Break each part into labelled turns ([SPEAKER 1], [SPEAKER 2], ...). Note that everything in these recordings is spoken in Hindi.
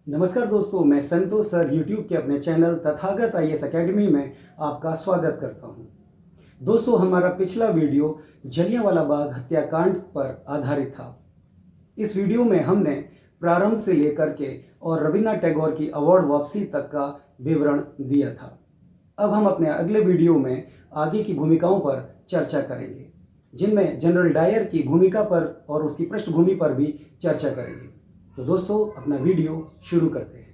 [SPEAKER 1] नमस्कार दोस्तों, मैं संतोष सर यूट्यूब के अपने चैनल तथागत आईएएस एकेडमी में आपका स्वागत करता हूं। दोस्तों, हमारा पिछला वीडियो जलियांवाला बाग हत्याकांड पर आधारित था। इस वीडियो में हमने प्रारंभ से लेकर के और रवींद्रनाथ टैगोर की अवार्ड वापसी तक का विवरण दिया था। अब हम अपने अगले वीडियो में आगे की भूमिकाओं पर चर्चा करेंगे, जिनमें जनरल डायर की भूमिका पर और उसकी पृष्ठभूमि पर भी चर्चा करेंगे। तो दोस्तों, अपना वीडियो शुरू करते हैं।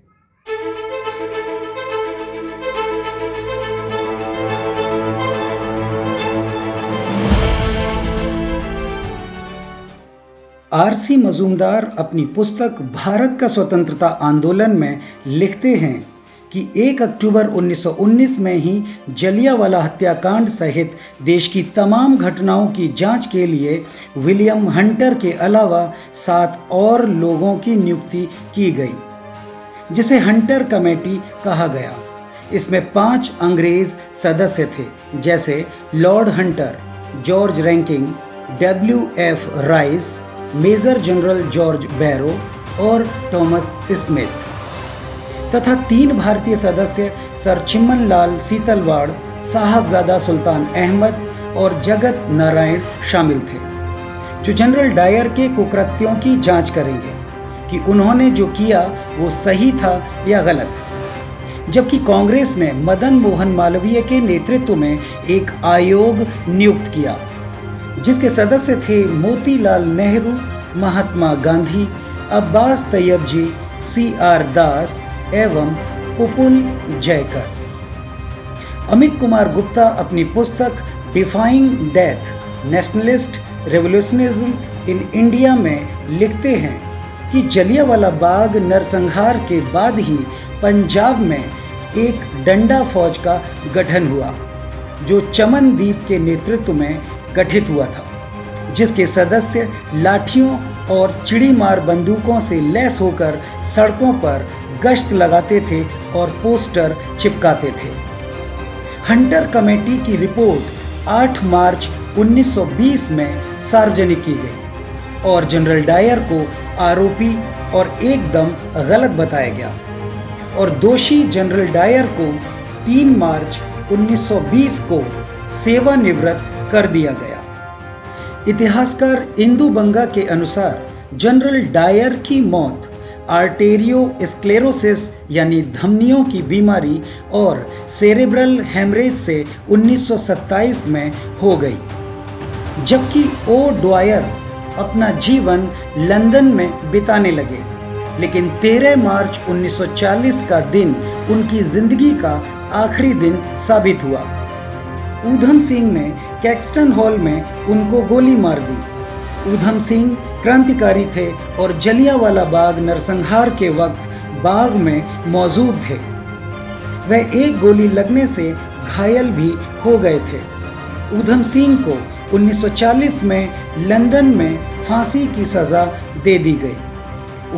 [SPEAKER 1] आर.सी. मजूमदार अपनी पुस्तक भारत का स्वतंत्रता आंदोलन में लिखते हैं कि 1 अक्टूबर 1919 में ही जलियांवाला हत्याकांड सहित देश की तमाम घटनाओं की जांच के लिए विलियम हंटर के अलावा 7 और लोगों की नियुक्ति की गई, जिसे हंटर कमेटी कहा गया। इसमें 5 अंग्रेज सदस्य थे, जैसे lord Hunter, George Rankin, W.F. Rice, major general George Barrow और थॉमस स्मिथ, तथा 3 भारतीय सदस्य सर चिमन लाल सीतलवाड़, साहबजादा सुल्तान अहमद और जगत नारायण शामिल थे, जो जनरल डायर के कुकृत्यों की जांच करेंगे कि उन्होंने जो किया वो सही था या गलत। जबकि कांग्रेस ने मदन मोहन मालवीय के नेतृत्व में एक आयोग नियुक्त किया, जिसके सदस्य थे मोतीलाल नेहरू, महात्मा गांधी, अब्बास तैयब जी, C.R. दास एवं पुपुल जयकर। अमित कुमार गुप्ता अपनी पुस्तक defying death, nationalist revolutionism in India में लिखते हैं कि जलियांवाला बाग नरसंहार के बाद ही पंजाब में एक डंडा फौज का गठन हुआ, जो चमनदीप के नेतृत्व में गठित हुआ था, जिसके सदस्य लाठियों और चिड़ीमार बंदूकों से लैस होकर सड़कों पर गश्त लगाते थे और पोस्टर चिपकाते थे। हंटर कमेटी की रिपोर्ट 8 मार्च 1920 में सार्वजनिक की गई और जनरल डायर को आरोपी और एकदम गलत बताया गया और दोषी जनरल डायर को 3 मार्च 1920 को सेवानिवृत्त कर दिया गया। इतिहासकार इंदु बंगा के अनुसार जनरल डायर की मौत आर्टेरियोस्क्लेरोसिस यानी धमनियों की बीमारी और सेरेब्रल हेमरेज से 1927 में हो गई, जबकि ओ ड्वायर अपना जीवन लंदन में बिताने लगे। लेकिन 13 मार्च 1940 का दिन उनकी जिंदगी का आखिरी दिन साबित हुआ। ऊधम सिंह ने कैक्सटन हॉल में उनको गोली मार दी। ऊधम सिंह क्रांतिकारी थे और जलियांवाला बाग नरसंहार के वक्त बाग में मौजूद थे। वह एक गोली लगने से घायल भी हो गए थे। ऊधम सिंह को 1940 में लंदन में फांसी की सजा दे दी गई।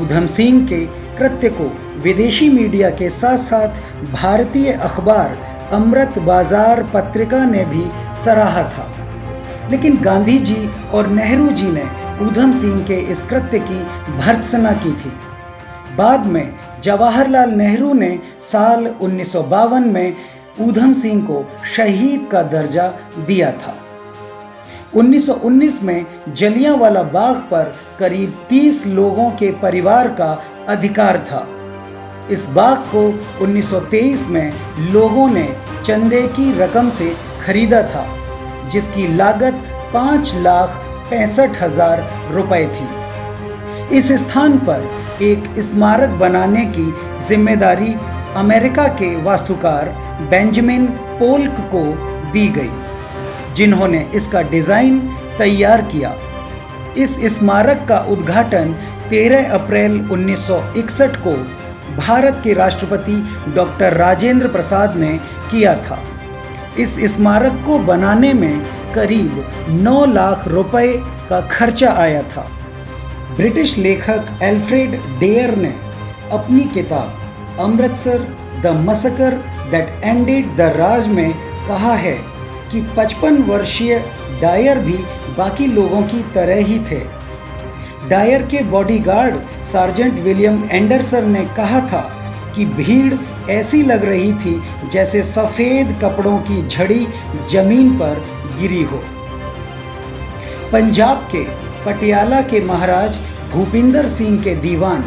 [SPEAKER 1] ऊधम सिंह के कृत्य को विदेशी मीडिया के साथ साथ भारतीय अखबार अमृत बाजार पत्रिका ने भी सराहा था, लेकिन गांधी जी और नेहरू जी ने ऊधम सिंह के इस कृत्य की भर्त्सना की थी। बाद में जवाहरलाल नेहरू ने साल 1952 में ऊधम सिंह को शहीद का दर्जा दिया था। 1919 में जलियांवाला बाग पर करीब 30 लोगों के परिवार का अधिकार था। इस बाग को 1923 में लोगों ने चंदे की रकम से खरीदा था, जिसकी लागत 5,65,000 रुपए थी। इस स्थान पर एक स्मारक बनाने की जिम्मेदारी अमेरिका के वास्तुकार बेंजामिन पोल्क को दी गई, जिन्होंने इसका डिजाइन तैयार किया। इस स्मारक का उद्घाटन 13 अप्रैल 1961 को भारत के राष्ट्रपति डॉक्टर राजेंद्र प्रसाद ने किया था। इस स्मारक को बनाने में करीब 9 लाख रुपए का खर्चा आया था। ब्रिटिश लेखक एल्फ्रेड डेयर ने अपनी किताब Amritsar the massacre that ended the Raj में कहा है कि 55 वर्षीय डायर भी बाकी लोगों की तरह ही थे। डायर के बॉडीगार्ड सार्जेंट विलियम एंडरसन ने कहा था कि भीड़ ऐसी लग रही थी जैसे सफ़ेद कपड़ों की झड़ी जमीन पर गिरी हो। पंजाब के पटियाला के महाराज भूपिंदर सिंह के दीवान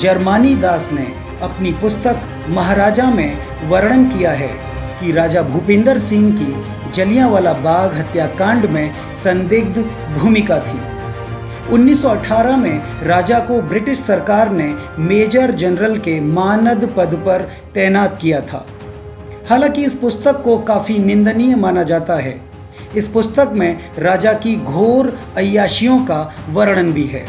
[SPEAKER 1] जर्मानी दास ने अपनी पुस्तक महाराजा में वर्णन किया है कि राजा भूपिंदर सिंह की जलियांवाला बाग हत्याकांड में संदिग्ध भूमिका थी। 1918 में राजा को ब्रिटिश सरकार ने मेजर जनरल के मानद पद पर तैनात किया था। हालांकि इस पुस्तक को काफ़ी निंदनीय माना जाता है। इस पुस्तक में राजा की घोर अय्याशियों का वर्णन भी है।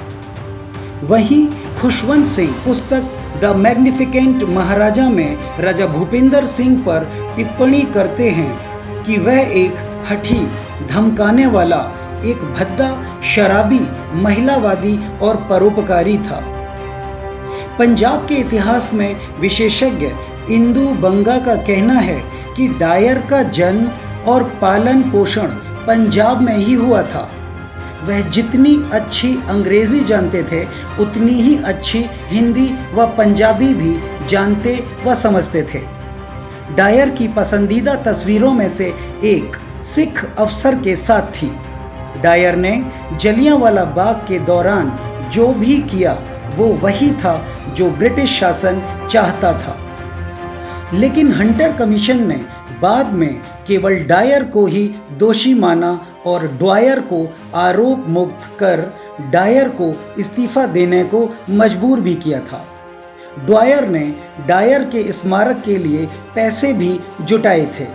[SPEAKER 1] वहीं खुशवंत सिंह पुस्तक द मैग्निफिकेंट महाराजा में राजा भूपिंदर सिंह पर टिप्पणी करते हैं कि वह एक हठी, धमकाने वाला, एक भद्दा, शराबी, महिलावादी और परोपकारी था। पंजाब के इतिहास में विशेषज्ञ इंदु बंगा का कहना है कि डायर का जन्म और पालन पोषण पंजाब में ही हुआ था। वह जितनी अच्छी अंग्रेज़ी जानते थे उतनी ही अच्छी हिंदी व पंजाबी भी जानते व समझते थे। डायर की पसंदीदा तस्वीरों में से एक सिख अफसर के साथ थी। डायर ने जलियांवाला बाग के दौरान जो भी किया वो वही था जो ब्रिटिश शासन चाहता था। लेकिन हंटर कमीशन ने बाद में केवल डायर को ही दोषी माना और ड्वायर को आरोप मुक्त कर डायर को इस्तीफा देने को मजबूर भी किया था। ड्वायर ने डायर के स्मारक के लिए पैसे भी जुटाए थे।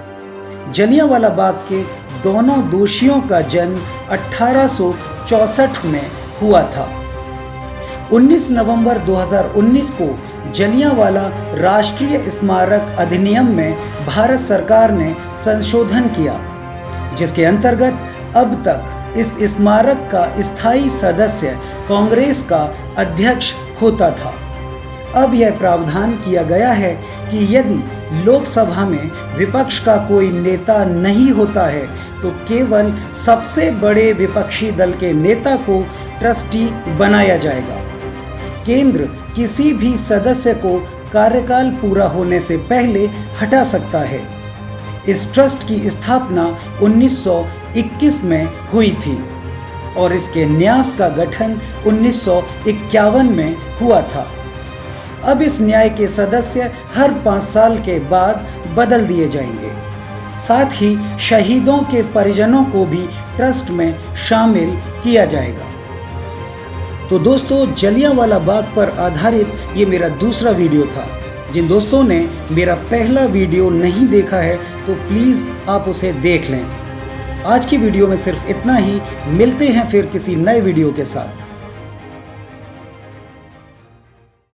[SPEAKER 1] जलियांवाला बाग के दोनों दोषियों का जन्म 1864 में हुआ था। 19 नवंबर 2019 को जलियांवाला राष्ट्रीय स्मारक अधिनियम में भारत सरकार ने संशोधन किया, जिसके अंतर्गत अब तक इस स्मारक का स्थायी सदस्य कांग्रेस का अध्यक्ष होता था। अब यह प्रावधान किया गया है कि यदि लोकसभा में विपक्ष का कोई नेता नहीं होता है तो केवल सबसे बड़े विपक्षी दल के नेता को ट्रस्टी बनाया जाएगा। केंद्र किसी भी सदस्य को कार्यकाल पूरा होने से पहले हटा सकता है। इस ट्रस्ट की स्थापना 1921 में हुई थी और इसके न्यास का गठन 1951 में हुआ था। अब इस न्याय के सदस्य हर 5 साल के बाद बदल दिए जाएंगे। साथ ही शहीदों के परिजनों को भी ट्रस्ट में शामिल किया जाएगा। तो दोस्तों, जलियांवाला बाग पर आधारित ये मेरा दूसरा वीडियो था। जिन दोस्तों ने मेरा पहला वीडियो नहीं देखा है तो प्लीज़ आप उसे देख लें। आज की वीडियो में सिर्फ इतना ही। मिलते हैं फिर किसी नए वीडियो के साथ।